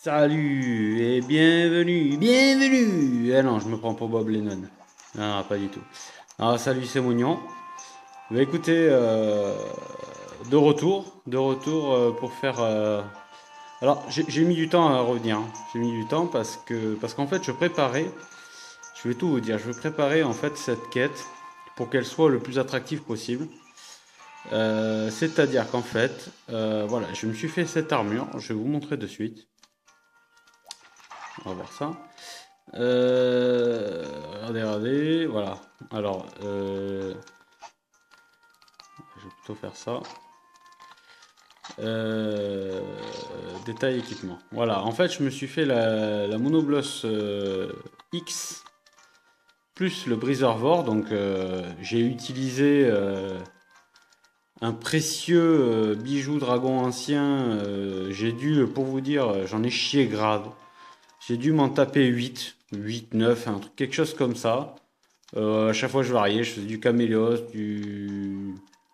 Salut et bienvenue. Ah non, je me prends pour Bob Lennon. Non, pas du tout. Ah, salut, c'est Moignon. Bah écoutez, de retour pour faire. Alors, j'ai mis du temps à revenir, hein. J'ai mis du temps parce qu'en fait, je préparais. Je vais tout vous dire. Je vais préparer en fait cette quête pour qu'elle soit le plus attractive possible. C'est-à-dire qu'en fait, voilà, je me suis fait cette armure. Je vais vous montrer de suite. On va voir ça. Regardez, voilà. Alors, je vais plutôt faire ça. Euh, Détail équipement. Voilà, en fait, je me suis fait la Monobloss X plus le Briseur Vor. Donc, j'ai utilisé un précieux bijou dragon ancien. J'ai dû, pour vous dire, j'en ai chié grave. J'ai dû m'en taper 8, 9, un truc, quelque chose comme ça. À chaque fois, je variais. Je faisais du Camélios, du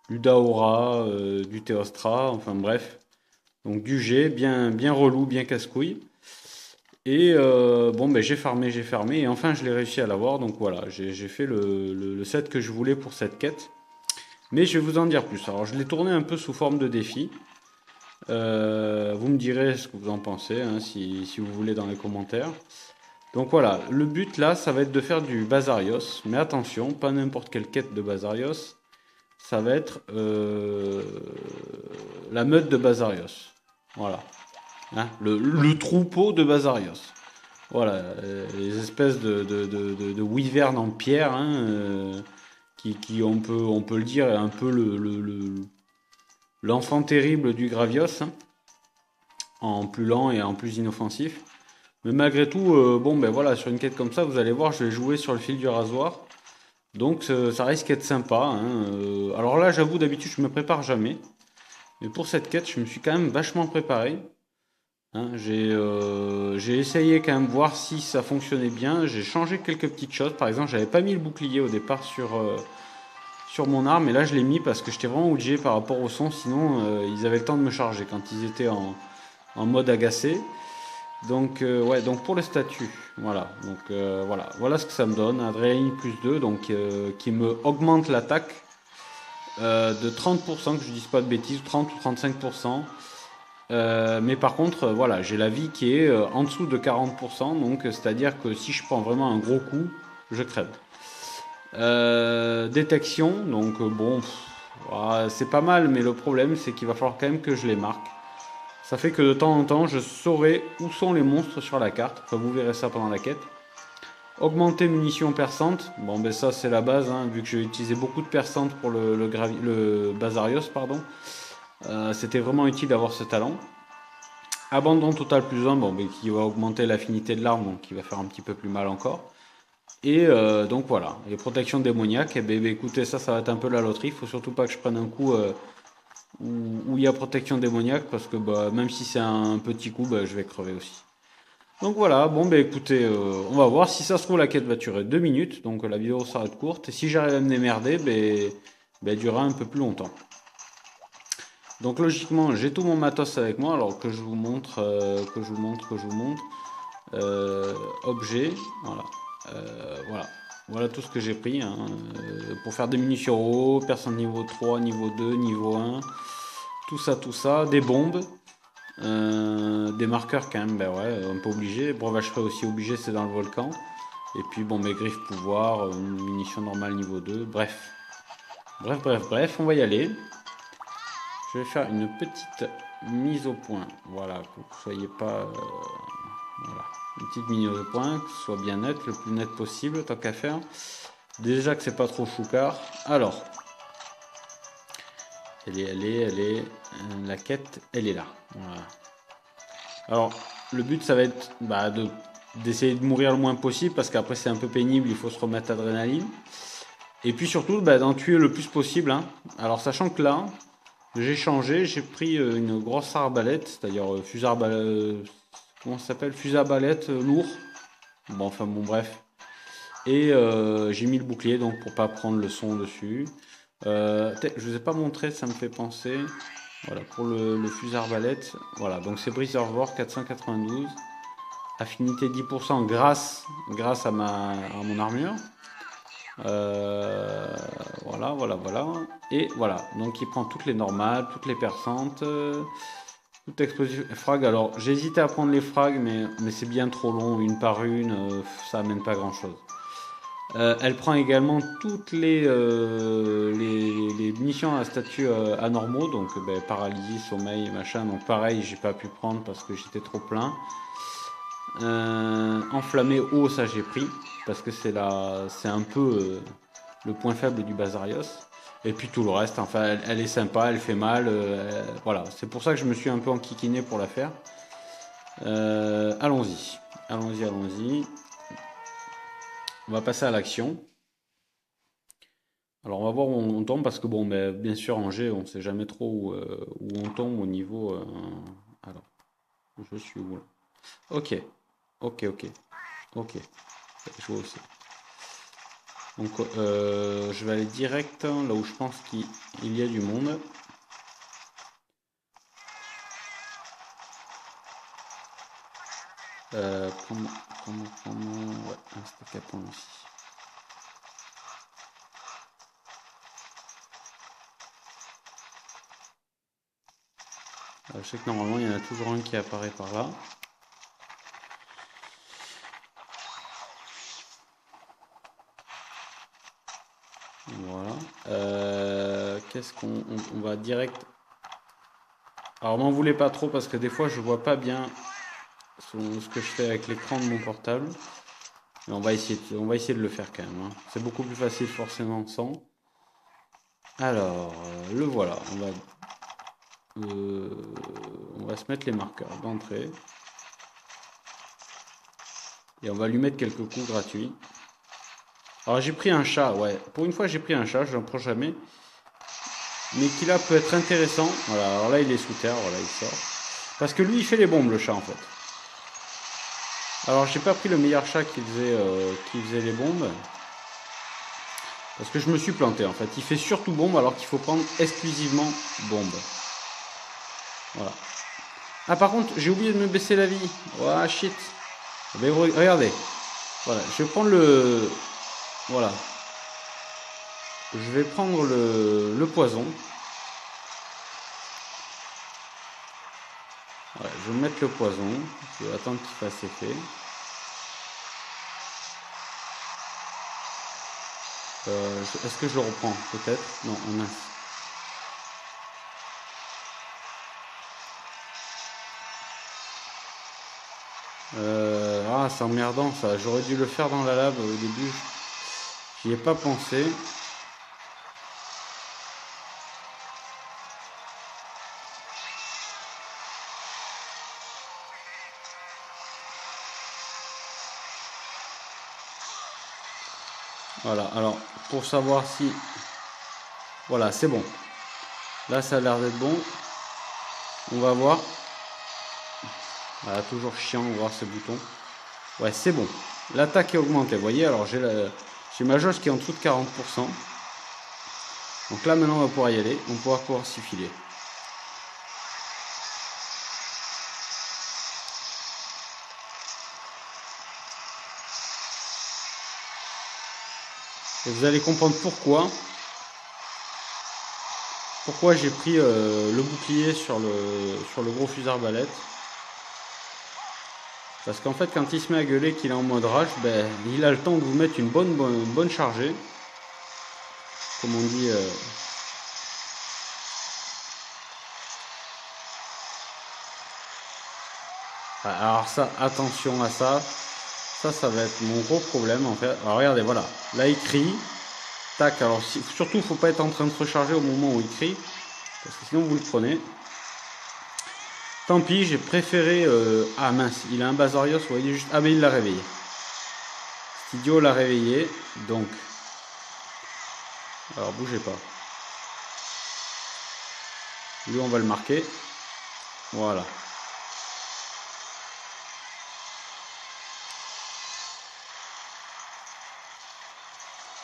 Daora, du Théostra, enfin bref. Donc du G, bien relou, bien casse-couille. Et bon, ben j'ai farmé, et enfin je l'ai réussi à l'avoir. Donc voilà, j'ai fait le set que je voulais pour cette quête. Mais je vais vous en dire plus. Alors je l'ai tourné un peu sous forme de défi. Vous me direz ce que vous en pensez, hein, si vous voulez dans les commentaires. Donc voilà, le but là, ça va être de faire du Bazarios. Mais attention, pas n'importe quelle quête de Bazarios. Ça va être la meute de Bazarios. Voilà. Hein, le troupeau de Bazarios. Voilà, les espèces de wyverns en pierre, hein, qui on peut le dire, est un peu l'enfant terrible du Gravios, hein, en plus lent et en plus inoffensif. Mais malgré tout, bon ben voilà, sur une quête comme ça, vous allez voir, je vais jouer sur le fil du rasoir. Donc ça risque d'être sympa, hein. Alors là, j'avoue, d'habitude, je me prépare jamais. Mais pour cette quête, je me suis quand même vachement préparé. Hein. J'ai essayé quand même voir si ça fonctionnait bien. J'ai changé quelques petites choses. Par exemple, j'avais pas mis le bouclier au départ sur mon arme. Et là, je l'ai mis parce que j'étais vraiment obligé par rapport au son. Sinon, ils avaient le temps de me charger quand ils étaient en mode agacé. Donc, ouais, donc pour le statut, voilà. Donc, voilà ce que ça me donne. Adrénaline plus 2, donc, qui me augmente l'attaque de 30%, que je dise pas de bêtises, 30 ou 35%. Mais par contre, voilà, j'ai la vie qui est en dessous de 40%, donc c'est-à-dire que si je prends vraiment un gros coup, je crève. Détection, donc bon, c'est pas mal, mais le problème c'est qu'il va falloir quand même que je les marque. Ça fait que de temps en temps, je saurai où sont les monstres sur la carte. Enfin, vous verrez ça pendant la quête. Augmenter munitions perçantes. Bon, ben ça, c'est la base, hein, vu que j'ai utilisé beaucoup de perçantes pour le Bazarios, pardon. C'était vraiment utile d'avoir ce talent. Abandon total plus 1, bon, ben, qui va augmenter l'affinité de l'arme, donc qui va faire un petit peu plus mal encore. Et donc voilà. Et protection démoniaque, eh ben, écoutez, ça va être un peu la loterie. Il faut surtout pas que je prenne un coup où il y a protection démoniaque, parce que bah, même si c'est un petit coup, bah, je vais crever aussi. Donc voilà, bon bah écoutez, on va voir. Si ça se trouve, la quête va durer 2 minutes, donc la vidéo s'arrête courte. Et si j'arrive à me démerder, elle durera un peu plus longtemps. Donc logiquement, j'ai tout mon matos avec moi, alors que je vous montre, objet, voilà. Voilà. Voilà tout ce que j'ai pris, hein, pour faire des munitions haut, personne niveau 3, niveau 2, niveau 1, tout ça, des bombes, des marqueurs quand même, ben ouais, un peu obligé. Breuvagerie aussi obligé, c'est dans le volcan. Et puis bon, mes griffes pouvoir, munitions normales niveau 2, bref. Bref, on va y aller. Je vais faire une petite mise au point, voilà, que vous ne soyez pas... voilà, une petite mise au point, que ce soit bien net, le plus net possible, tant qu'à faire. Déjà que c'est pas trop choucard. Alors, elle est, la quête, elle est là. Voilà. Alors, le but, ça va être d'essayer de mourir le moins possible, parce qu'après c'est un peu pénible, il faut se remettre d'adrénaline. Et puis surtout, d'en tuer le plus possible, hein. Alors, sachant que là, j'ai changé, j'ai pris une grosse arbalète, c'est-à-dire fusil arbalète, comment ça s'appelle, fusil arbalète lourd. Bon, enfin bon, bref. Et j'ai mis le bouclier, donc pour pas prendre le son dessus. Je vous ai pas montré, ça me fait penser. Voilà, pour le fusil arbalète. Voilà, donc c'est Breezer Vor 492. Affinité 10% grâce à mon armure. Voilà, voilà, voilà. Et voilà, donc il prend toutes les normales, toutes les perçantes, tout explosif. Frag, alors j'ai hésité à prendre les frags, mais c'est bien trop long, une par une, ça amène pas grand chose. Elle prend également toutes les munitions à statut anormaux, donc paralysie, sommeil, machin. Donc pareil, j'ai pas pu prendre parce que j'étais trop plein. Enflammé haut, ça j'ai pris parce que c'est un peu le point faible du Bazarios. Et puis tout le reste, enfin, elle est sympa, elle fait mal. Voilà, c'est pour ça que je me suis un peu enquiquiné pour la faire. Allons-y, allons-y, allons-y. On va passer à l'action. Alors on va voir où on tombe parce que bon, bien sûr en G, on sait jamais trop où on tombe au niveau. Alors, je suis où là? Ok, ok, ok, ok. Je vois aussi. Donc je vais aller direct là où je pense qu'il y a du monde. Comment, ouais, un stack à points aussi. Je sais que normalement il y en a toujours un qui apparaît par là. Voilà. Qu'est-ce qu'on on va direct. Alors m'en voulez pas trop parce que des fois je vois pas bien ce que je fais avec l'écran de mon portable. Mais on va essayer de le faire quand même. Hein. C'est beaucoup plus facile forcément sans. Alors, le voilà. On va se mettre les marqueurs d'entrée. Et on va lui mettre quelques coups gratuits. Alors j'ai pris un chat, ouais. Pour une fois j'ai pris un chat, je n'en prends jamais. Mais qui là peut être intéressant. Voilà, alors là il est sous terre, voilà, il sort. Parce que lui il fait les bombes le chat en fait. Alors j'ai pas pris le meilleur chat qui faisait les bombes. Parce que je me suis planté en fait. Il fait surtout bombe alors qu'il faut prendre exclusivement bombe. Voilà. Ah par contre j'ai oublié de me baisser la vie. Ouah shit. Mais regardez. Voilà, je vais prendre le. Voilà. Je vais prendre le poison. Voilà, je vais mettre le poison. Je vais attendre qu'il fasse effet. Est-ce que je le reprends? Peut-être. Non, mince. Ah, c'est emmerdant ça. J'aurais dû le faire dans la lave au début. J'y ai pas pensé. Voilà, alors pour savoir si... Voilà, c'est bon. Là, ça a l'air d'être bon. On va voir. Voilà, toujours chiant, on va voir ces boutons. Ouais, c'est bon. L'attaque est augmentée, vous voyez. Alors, j'ai ma jauge qui est en dessous de 40%. Donc là, maintenant, on va pouvoir y aller. On va pouvoir s'y filer. Et vous allez comprendre pourquoi j'ai pris le bouclier sur le gros fusil arbalète. Parce qu'en fait, quand il se met à gueuler qu'il est en mode rage, il a le temps de vous mettre une bonne chargée. Comme on dit. Alors ça, attention à ça. Ça va être mon gros problème en fait. Alors regardez, voilà. Là, il crie. Tac, alors surtout, il ne faut pas être en train de se recharger au moment où il crie. Parce que sinon, vous le prenez. Tant pis, j'ai préféré... Ah mince, il a un Bazarios, vous voyez juste... Ah mais il l'a réveillé. Cet idiot l'a réveillé, donc... Alors bougez pas. Lui, on va le marquer. Voilà.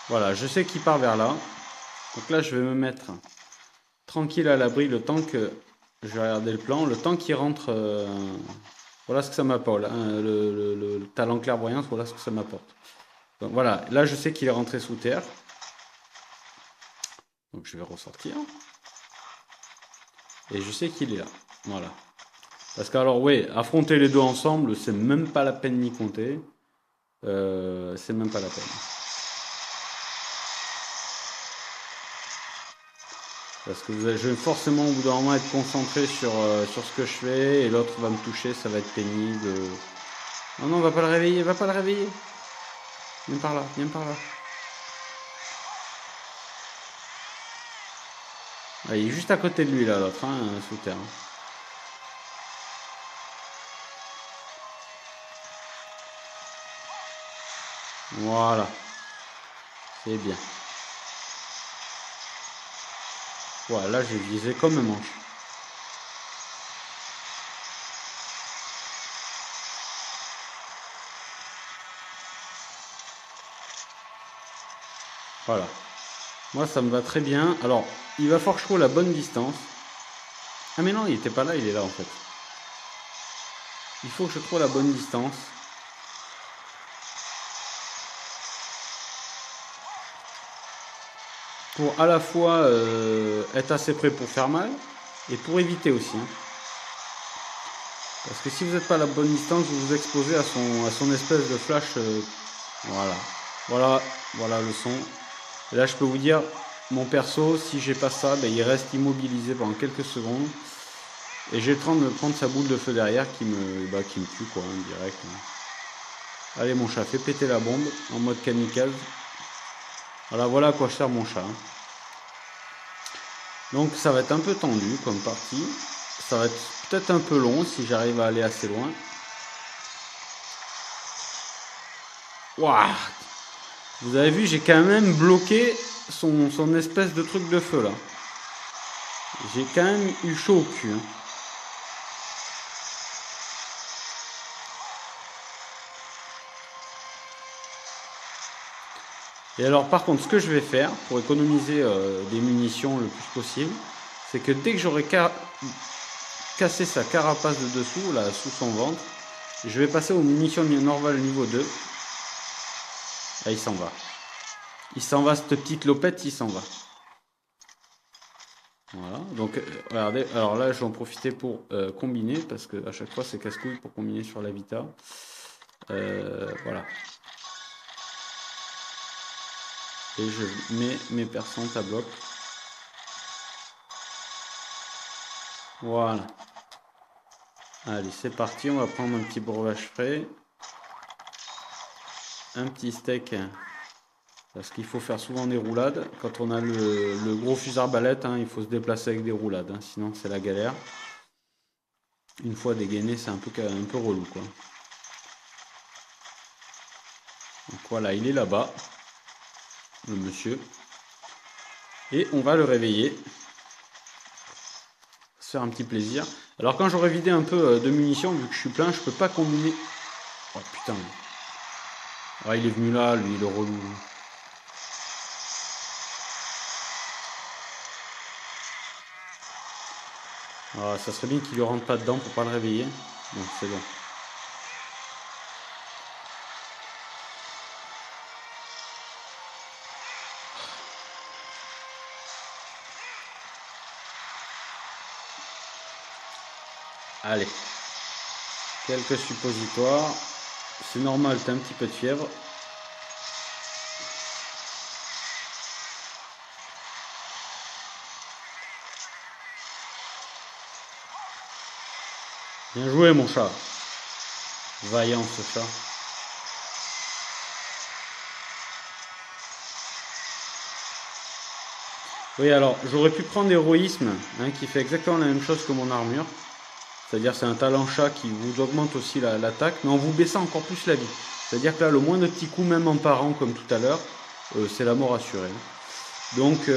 Voilà, je sais qu'il part vers là. Donc là, je vais me mettre tranquille à l'abri le temps que Je vais regarder le plan. Le temps qu'il rentre... voilà ce que ça m'apporte. Hein, le talent clairvoyance, voilà ce que ça m'apporte. Donc voilà, là je sais qu'il est rentré sous terre. Donc je vais ressortir. Et je sais qu'il est là. Voilà. Parce que alors oui, affronter les deux ensemble, c'est même pas la peine d'y compter. C'est même pas la peine. Parce que je vais forcément au bout d'un moment être concentré sur ce que je fais et l'autre va me toucher, ça va être pénible. Non, non, va pas le réveiller, va pas le réveiller. Viens par là, viens par là. Ah, il est juste à côté de lui là, l'autre, hein, sous terre. Voilà. C'est bien. Voilà, là j'ai visé comme un manche. Voilà. Moi ça me va très bien. Alors, il va falloir que je trouve la bonne distance. Ah mais non, il était pas là, il est là en fait. Il faut que je trouve la bonne distance. Pour à la fois être assez près pour faire mal et pour éviter aussi. Hein. Parce que si vous n'êtes pas à la bonne distance, vous vous exposez à son espèce de flash. Voilà. Voilà le son. Et là je peux vous dire, mon perso, si j'ai pas ça, ben, il reste immobilisé pendant quelques secondes. Et j'ai le temps de me prendre sa boule de feu derrière qui me tue quoi, en direct. Hein. Allez mon chat, fais péter la bombe en mode kamikaze. Voilà à quoi sert mon chat. Hein. Donc ça va être un peu tendu comme partie. Ça va être peut-être un peu long si j'arrive à aller assez loin. Waouh! Vous avez vu, j'ai quand même bloqué son espèce de truc de feu là. J'ai quand même eu chaud au cul. Hein. Et alors par contre, ce que je vais faire pour économiser des munitions le plus possible, c'est que dès que j'aurai cassé sa carapace de dessous, là, sous son ventre, je vais passer aux munitions normales niveau 2. Là, il s'en va. Il s'en va, cette petite lopette, il s'en va. Voilà, donc regardez, alors là je vais en profiter pour combiner, parce que à chaque fois c'est casse-couille pour combiner sur la Vita. Voilà. Et je mets mes percents à bloc. Voilà. Allez, c'est parti, on va prendre un petit breuvage frais. Un petit steak. Parce qu'il faut faire souvent des roulades. Quand on a le gros fusil arbalète, hein, il faut se déplacer avec des roulades. Hein, sinon c'est la galère. Une fois dégainé, c'est un peu relou quoi. Donc voilà, il est là-bas. Le monsieur. Et on va le réveiller. Se faire un petit plaisir. Alors quand j'aurai vidé un peu de munitions, vu que je suis plein, je peux pas combiner. Oh putain. Ah, il est venu là, lui, le relou. Ah, ça serait bien qu'il ne rentre pas dedans pour pas le réveiller. Donc c'est bon. Allez. Quelques suppositoires. C'est normal, t'as un petit peu de fièvre. Bien joué mon chat. Vaillant ce chat. Oui alors j'aurais pu prendre héroïsme hein, qui fait exactement la même chose que mon armure. C'est-à-dire c'est un talent chat qui vous augmente aussi l'attaque, mais en vous baissant encore plus la vie. C'est-à-dire que là le moindre petit coup même en parant comme tout à l'heure, c'est la mort assurée. Donc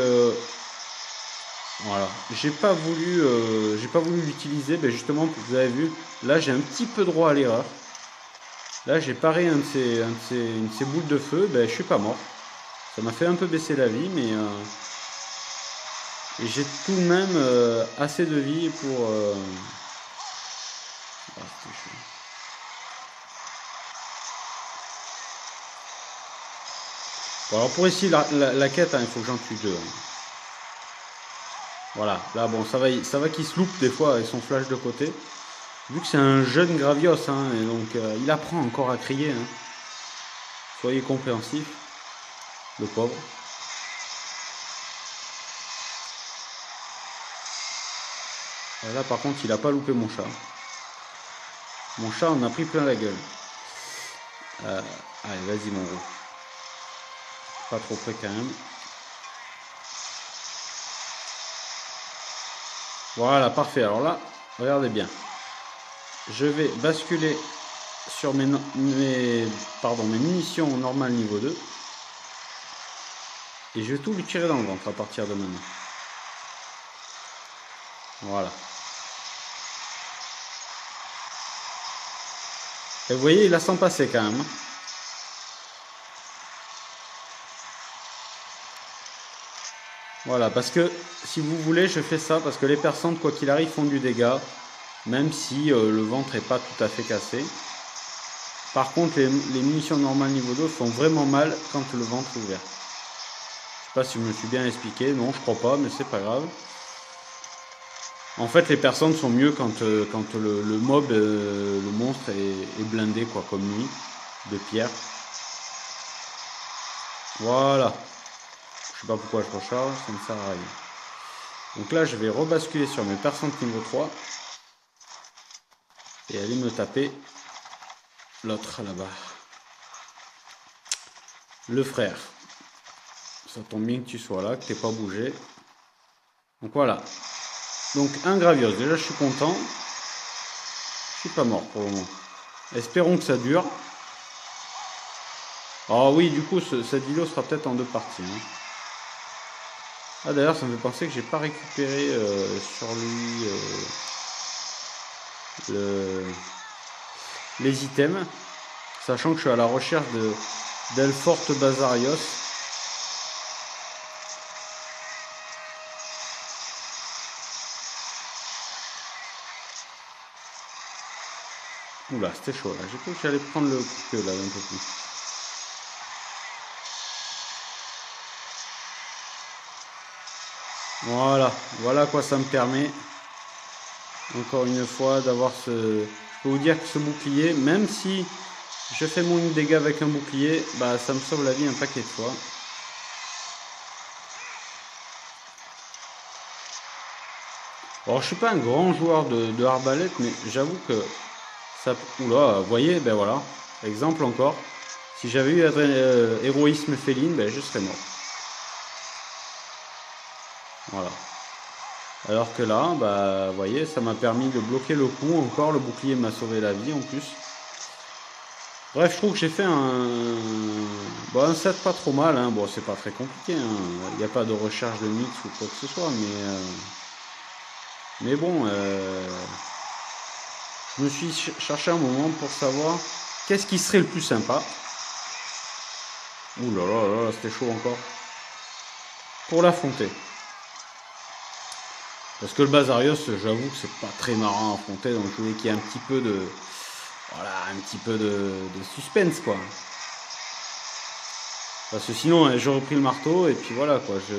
voilà, j'ai pas voulu l'utiliser, ben justement vous avez vu, là j'ai un petit peu droit à l'erreur. Là j'ai paré une de ces boules de feu, ben je suis pas mort. Ça m'a fait un peu baisser la vie, mais Et j'ai tout de même assez de vie pour... Ah, c'était chaud. Bon, alors pour ici, la quête, hein, il faut que j'en tue deux. Hein. Voilà, là bon, ça va qu'il se loupe des fois avec son flash de côté. Vu que c'est un jeune Gravios, hein, et donc il apprend encore à crier. Hein. Soyez compréhensifs, le pauvre. Et là par contre, il a pas loupé mon chat. Mon chat en a pris plein la gueule. Allez, vas-y mon gros. Pas trop près quand même. Voilà, parfait. Alors là, regardez bien. Je vais basculer sur mes munitions normales niveau 2. Et je vais tout lui tirer dans le ventre à partir de maintenant. Voilà. Et vous voyez, il la sent passer quand même. Voilà, parce que si vous voulez, je fais ça parce que les personnes, quoi qu'il arrive, font du dégât, même si le ventre n'est pas tout à fait cassé. Par contre, les munitions normales niveau 2 font vraiment mal quand le ventre est ouvert. Je sais pas si je me suis bien expliqué, non, je crois pas, mais c'est pas grave. En fait, les personnes sont mieux quand le mob, le monstre est blindé, quoi, comme lui, de pierre. Voilà. Je sais pas pourquoi je recharge, ça ne sert à rien. Donc là, je vais rebasculer sur mes personnes niveau 3 et aller me taper l'autre là-bas. Le frère. Ça tombe bien que tu sois là, que tu n'aies pas bougé. Donc voilà. Donc un Gravios, déjà je suis content. Je suis pas mort pour le moment. Espérons que ça dure. Ah oui, du coup, cette vidéo sera peut-être en deux parties. Hein. Ah d'ailleurs, ça me fait penser que j'ai pas récupéré sur lui les items. Sachant que je suis à la recherche d'Elforte Bazarios. Oula, c'était chaud là. J'ai cru que j'allais prendre le coup de queue là d'un peu plus. Voilà, voilà quoi ça me permet. Encore une fois d'avoir ce... Je peux vous dire que ce bouclier, même si je fais mon dégâts avec un bouclier, bah ça me sauve la vie un paquet de fois. Alors je suis pas un grand joueur de arbalète, mais j'avoue que ça... Oula, vous voyez, ben voilà. Exemple encore. Si j'avais eu héroïsme féline, ben je serais mort. Voilà. Alors que là, bah, vous voyez, ça m'a permis de bloquer le coup. Encore, le bouclier m'a sauvé la vie en plus. Bref, je trouve que j'ai fait bon, un set pas trop mal. Hein. Bon, c'est pas très compliqué. Il n'y a pas de recherche de mix ou quoi que ce soit. Mais bon, je me suis cherché un moment pour savoir qu'est-ce qui serait le plus sympa. Ouh là là là, c'était chaud encore. Pour l'affronter. Parce que le Bazarios, j'avoue que c'est pas très marrant à affronter, donc je voulais qu'il y ait un petit peu de... Voilà, un petit peu de suspense, quoi. Parce que sinon, j'aurais pris le marteau, et puis voilà, quoi. Si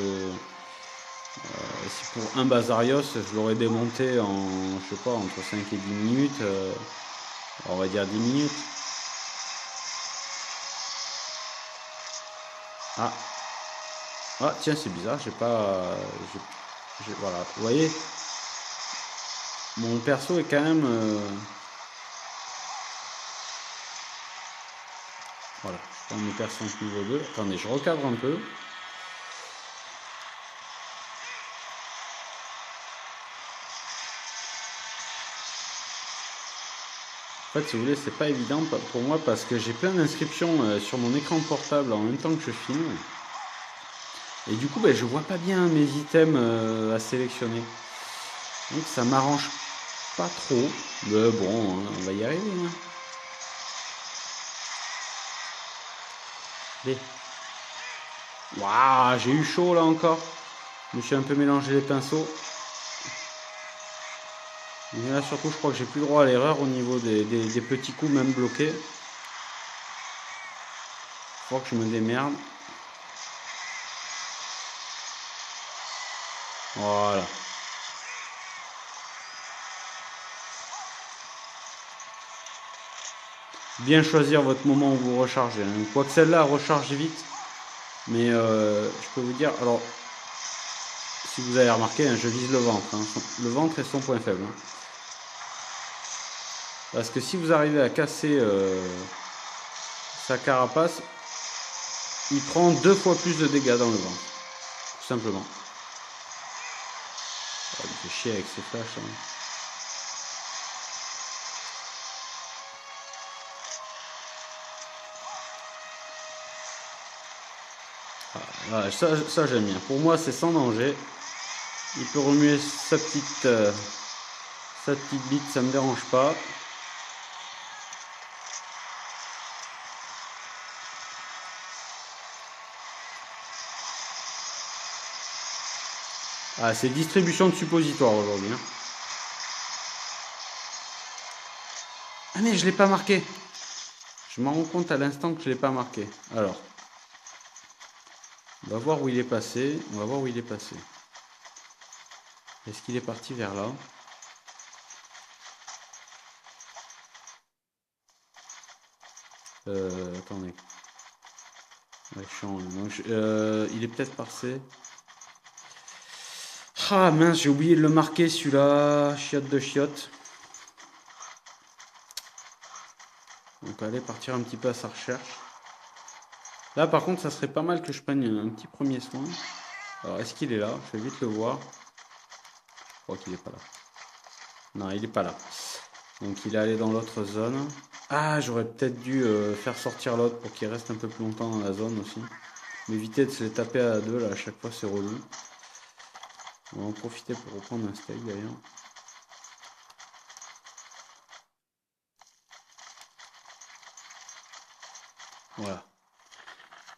pour un Bazarios, je l'aurais démonté en, je sais pas, entre 5 et 10 minutes. On va dire 10 minutes. Ah. Ah, tiens, c'est bizarre, j'ai pas... voilà, vous voyez, mon perso est quand même... Voilà, je prends mes persos niveau 2. Attendez, je recadre un peu. En fait, si vous voulez, c'est pas évident pour moi parce que j'ai plein d'inscriptions sur mon écran portable en même temps que je filme. Et du coup, ben, je vois pas bien mes items à sélectionner. Donc ça m'arrange pas trop. Mais bon, hein, on va y arriver. Hein. Allez. Waouh, j'ai eu chaud là encore. Je me suis un peu mélangé les pinceaux. Mais là surtout je crois que j'ai plus droit à l'erreur au niveau des petits coups même bloqués. Faut que je me démerde. Voilà. Bien choisir votre moment où vous rechargez. Hein. Quoique celle-là recharge vite. Mais je peux vous dire, alors si vous avez remarqué, hein, je vise le ventre. Hein. Le ventre est son point faible. Hein. Parce que si vous arrivez à casser sa carapace, il prend 2 fois plus de dégâts dans le ventre. Tout simplement. Oh, il fait chier avec ses flashs. Hein. Ah, ouais, ça j'aime bien. Pour moi, c'est sans danger. Il peut remuer sa petite bite, ça me dérange pas. Ah, c'est distribution de suppositoire aujourd'hui. Hein. Ah mais je l'ai pas marqué. Je m'en rends compte à l'instant que je l'ai pas marqué. Alors, on va voir où il est passé. On va voir où il est passé. Est-ce qu'il est parti vers là? Attendez. Ouais, il est peut-être passé. Ah mince, j'ai oublié de le marquer celui-là. Chiotte de chiotte. Donc allez partir un petit peu à sa recherche. Là par contre ça serait pas mal que je prenne un petit premier soin. Alors est-ce qu'il est là? Je vais vite le voir. Je crois qu'il est pas là. Non, il est pas là. Donc il est allé dans l'autre zone. Ah, j'aurais peut-être dû faire sortir l'autre pour qu'il reste un peu plus longtemps dans la zone aussi. M'éviter de se les taper à deux là à chaque fois, c'est relou. On va en profiter pour reprendre un steak d'ailleurs. Voilà.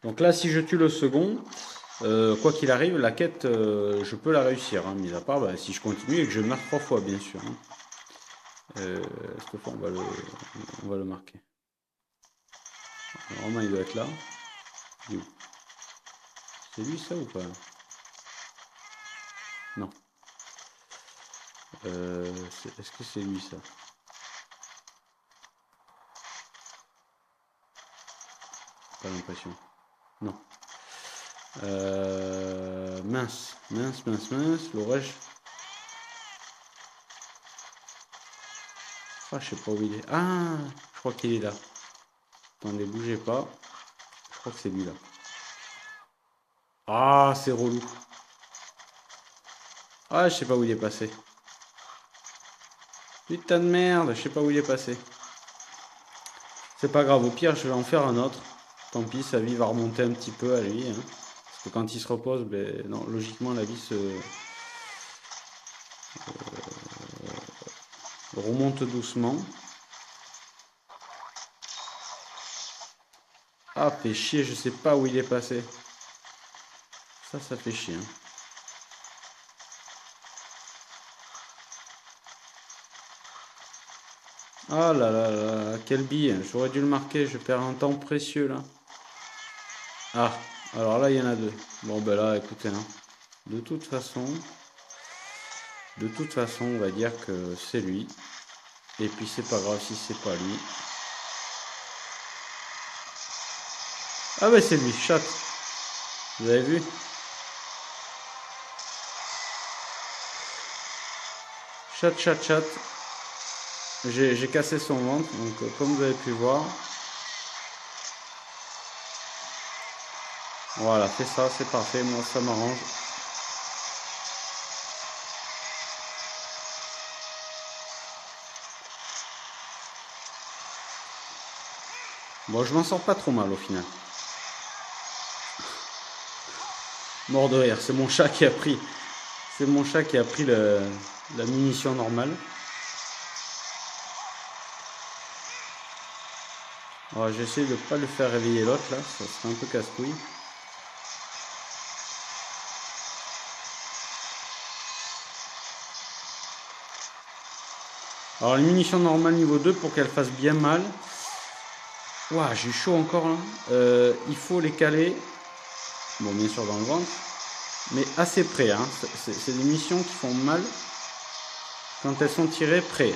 Donc là, si je tue le second, quoi qu'il arrive, la quête, je peux la réussir. Hein, mis à part bah, si je continue et que je meurs 3 fois, bien sûr. Hein. Cette fois, on va le marquer. Normalement, il doit être là. Il est où? C'est lui ça ou pas? Non. Est-ce que c'est lui ça? Pas l'impression. Non. Mince. L'orage. Ah, je sais pas où il est. Ah, je crois qu'il est là. Attendez, bougez pas. Je crois que c'est lui là. Ah, c'est relou. Ah, je sais pas où il est passé. Putain de merde, je sais pas où il est passé. C'est pas grave, au pire, je vais en faire un autre. Tant pis, sa vie va remonter un petit peu à lui. Hein. Parce que quand il se repose, ben, non, logiquement, la vie se remonte doucement. Ah, fait chier, je sais pas où il est passé. Ça fait chier. Hein. Ah là là là, quel billet. J'aurais dû le marquer, je perds un temps précieux là. Ah, alors là, il y en a deux. Bon, ben là, écoutez, hein. De toute façon, on va dire que c'est lui. Et puis, c'est pas grave si c'est pas lui. Ah, ben c'est lui, chat. Vous avez vu? Chat. J'ai cassé son ventre, donc comme vous avez pu voir. Voilà, fais ça, c'est parfait, moi ça m'arrange. Bon, je m'en sors pas trop mal au final. Mort de rire, c'est mon chat qui a pris. C'est mon chat qui a pris la munition normale. Alors j'essaie de pas le faire réveiller l'autre là, ça serait un peu casse-couille. Alors les munitions normales niveau 2, pour qu'elles fassent bien mal. Ouah, j'ai chaud encore là. Il faut les caler. Bon, bien sûr dans le ventre. Mais assez près. Hein. C'est des munitions qui font mal quand elles sont tirées près.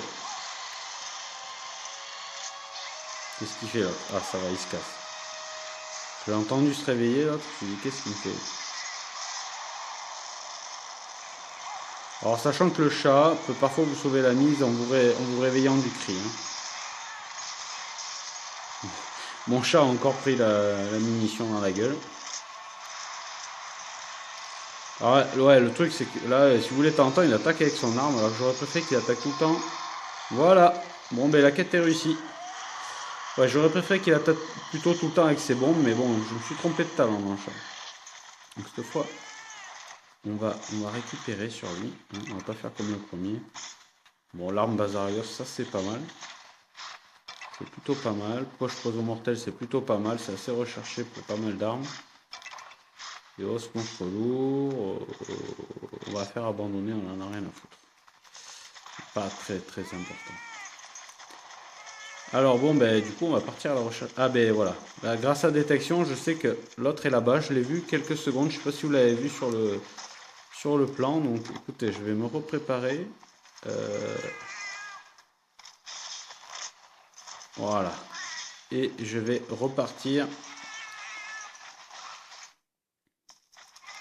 Qu'est-ce qu'il fait l'autre? Ah, ça va, il se casse. Je l'ai entendu se réveiller l'autre. Je me dis, qu'est-ce qu'il fait? Alors, sachant que le chat peut parfois vous sauver la mise en vous réveillant du cri. Hein. Mon chat a encore pris la munition dans la gueule. Alors, ouais, le truc c'est que là, si vous voulez, de temps en temps, il attaque avec son arme, alors que j'aurais préféré qu'il attaque tout le temps. Voilà. Bon, ben la quête est réussie. Ouais, j'aurais préféré qu'il attaque plutôt tout le temps avec ses bombes, mais bon, je me suis trompé de talent, mon chat. Donc cette fois, on va récupérer sur lui. Hein, on va pas faire comme le premier. Bon, l'arme Bazarios, ça c'est pas mal. C'est plutôt pas mal. Poche poison mortel, c'est plutôt pas mal. C'est assez recherché pour pas mal d'armes. Et os monstre lourd, on va faire abandonner, on en a rien à foutre. Pas très très important. Alors bon, ben du coup on va partir à la recherche. Ah ben voilà, là, grâce à détection, je sais que l'autre est là-bas. Je l'ai vu quelques secondes. Je sais pas si vous l'avez vu sur le plan. Donc écoutez, je vais me repréparer. Voilà. Et je vais repartir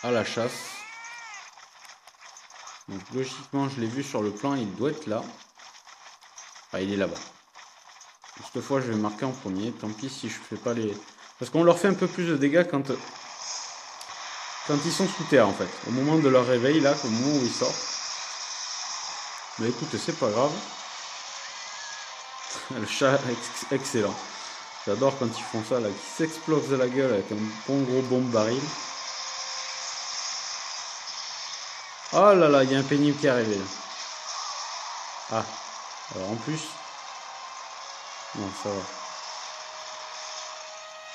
à la chasse. Donc logiquement, je l'ai vu sur le plan, il doit être là. Ah, il est là-bas. Cette fois, je vais marquer en premier. Tant pis si je fais pas les... Parce qu'on leur fait un peu plus de dégâts quand ils sont sous terre, en fait. Au moment de leur réveil, là, au moment où ils sortent. Mais écoutez, c'est pas grave. Le chat, excellent. J'adore quand ils font ça, là, qu'ils s'explosent la gueule avec un bon gros bombe baril. Oh là là, il y a un pénible qui est arrivé, là. Ah, alors en plus... Non, ça va.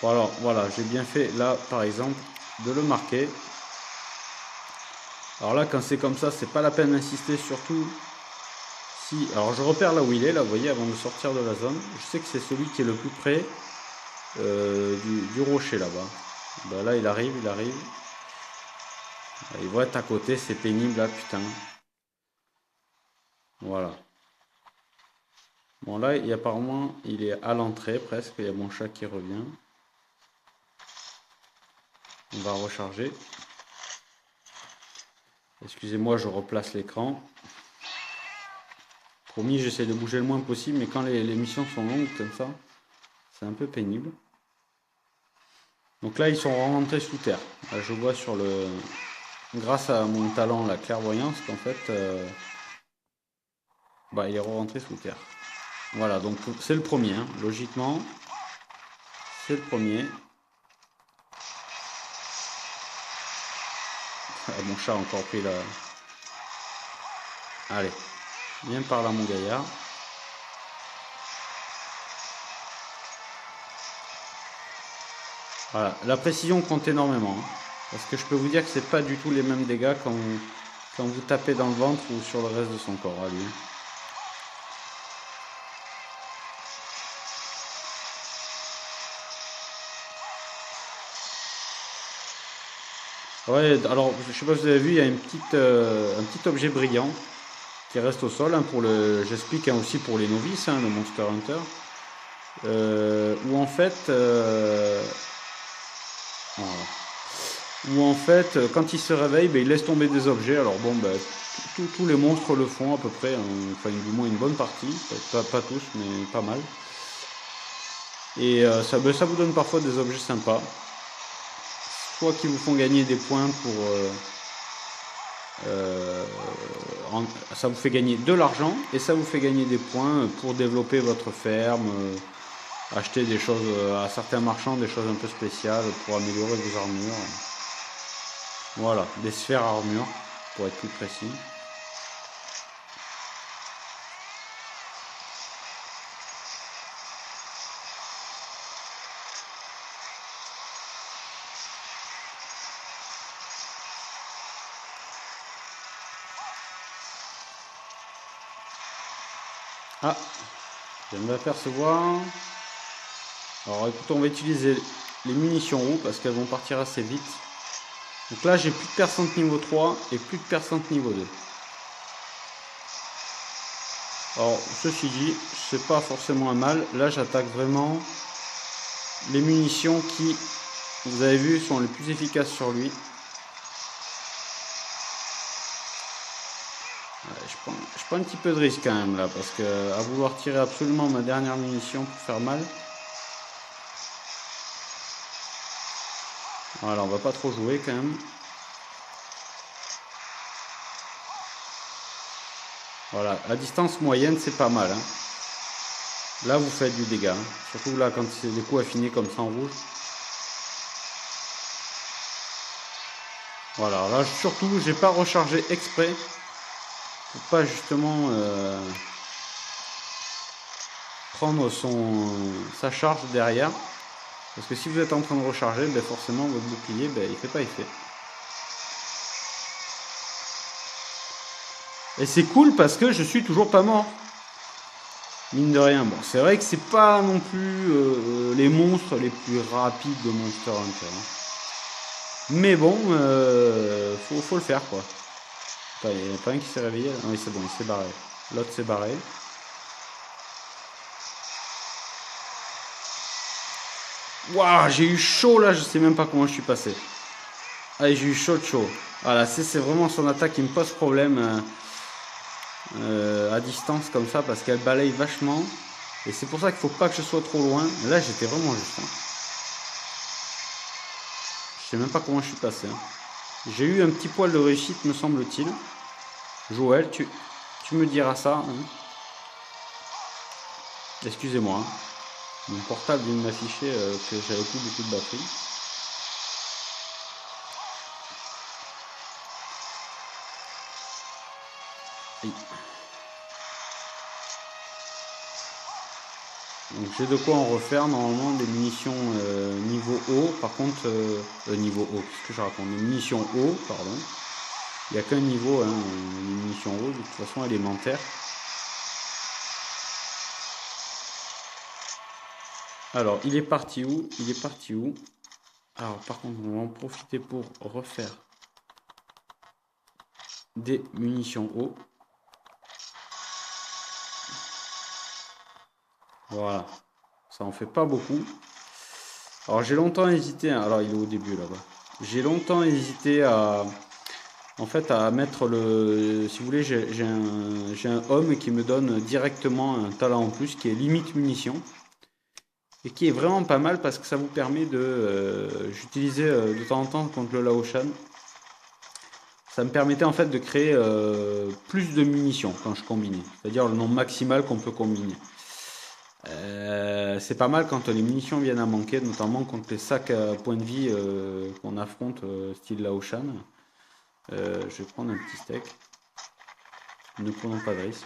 Bon alors, voilà, j'ai bien fait, là, par exemple, de le marquer. Alors là, quand c'est comme ça, c'est pas la peine d'insister, surtout si... Alors je repère là où il est, là, vous voyez, avant de sortir de la zone. Je sais que c'est celui qui est le plus près du rocher, là-bas. Ben là, il arrive. Ils vont être à côté, c'est pénible, là, putain. Voilà. Bon, là, apparemment, il est à l'entrée, presque. Il y a mon chat qui revient. On va recharger. Excusez-moi, je replace l'écran. Promis, j'essaie de bouger le moins possible, mais quand les missions sont longues comme ça, c'est un peu pénible. Donc là, ils sont rentrés sous terre. Là, je vois sur le... Grâce à mon talent, la clairvoyance, qu'en fait, il est rentré sous terre. Voilà, donc c'est le premier, hein. Logiquement. C'est le premier. Ah, mon chat a encore pris la... Allez, viens par là, mon gaillard. Voilà, la précision compte énormément. Hein, parce que je peux vous dire que c'est pas du tout les mêmes dégâts quand vous tapez dans le ventre ou sur le reste de son corps, à lui. Ouais, alors je sais pas si vous avez vu, il y a un petit objet brillant qui reste au sol, hein, j'explique, hein, aussi pour les novices, hein, le Monster Hunter, où en fait, voilà. Où en fait, quand il se réveille, il laisse tomber des objets. Alors bon, tous les monstres le font à peu près, hein, enfin du moins une bonne partie, pas tous, mais pas mal. Et ça vous donne parfois des objets sympas, soit qui vous font gagner des points pour... ça vous fait gagner de l'argent et ça vous fait gagner des points pour développer votre ferme, acheter des choses à certains marchands, des choses un peu spéciales pour améliorer vos armures. Voilà, des sphères armure pour être plus précis. Ah, je viens de m'apercevoir. Alors écoute, on va utiliser les munitions roues parce qu'elles vont partir assez vite. Donc là, j'ai plus de percente niveau 3 et plus de percente niveau 2. Alors, ceci dit, c'est pas forcément un mal. Là, j'attaque vraiment les munitions qui, vous avez vu, sont les plus efficaces sur lui. Ouais, je prends un petit peu de risque quand même là, parce que à vouloir tirer absolument ma dernière munition pour faire mal. Voilà, on va pas trop jouer quand même. Voilà, à distance moyenne, c'est pas mal. Hein. Là, vous faites du dégât. Hein. Surtout là, quand c'est des coups affinés comme ça en rouge. Voilà, là, surtout, j'ai pas rechargé exprès. Pour pas justement prendre sa charge derrière. Parce que si vous êtes en train de recharger, ben forcément, votre bouclier, ben, il fait pas effet. Et c'est cool parce que je suis toujours pas mort. Mine de rien. Bon, c'est vrai que c'est pas non plus les monstres les plus rapides de Monster Hunter. Hein. Mais bon, faut le faire quoi. Il n'y a pas un qui s'est réveillé. Non, oui, c'est bon, il s'est barré. L'autre s'est barré. Waouh, j'ai eu chaud là, je sais même pas comment je suis passé. Allez, j'ai eu chaud de chaud. Voilà, c'est vraiment son attaque qui me pose problème à distance comme ça parce qu'elle balaye vachement. Et c'est pour ça qu'il faut pas que je sois trop loin. Là, j'étais vraiment juste. Hein. Je sais même pas comment je suis passé. Hein. J'ai eu un petit poil de réussite, me semble-t-il. Joël, tu me diras ça. Hein. Excusez-moi. Hein. Mon portable vient de m'afficher que j'avais plus beaucoup de batterie. Aïe. Donc j'ai de quoi en refaire normalement des munitions niveau haut. Par contre, niveau haut, qu'est-ce que je raconte? Des munitions haut, pardon. Il n'y a qu'un niveau, hein, les munitions haut, de toute façon élémentaire. Alors, il est parti où? Il est parti où? Alors, par contre, on va en profiter pour refaire des munitions haut. Voilà. Ça en fait pas beaucoup. Alors, j'ai longtemps hésité. Alors, il est au début là-bas. J'ai longtemps hésité à... En fait, à mettre le... Si vous voulez, j'ai un homme qui me donne directement un talent en plus qui est limite munitions. Et qui est vraiment pas mal parce que ça vous permet de... J'utilisais de temps en temps contre le Laoshan. Ça me permettait en fait de créer plus de munitions quand je combinais. C'est-à-dire le nombre maximal qu'on peut combiner. C'est pas mal quand les munitions viennent à manquer, notamment contre les sacs à points de vie qu'on affronte style Laoshan. Je vais prendre un petit steak. Ne prenons pas de risque.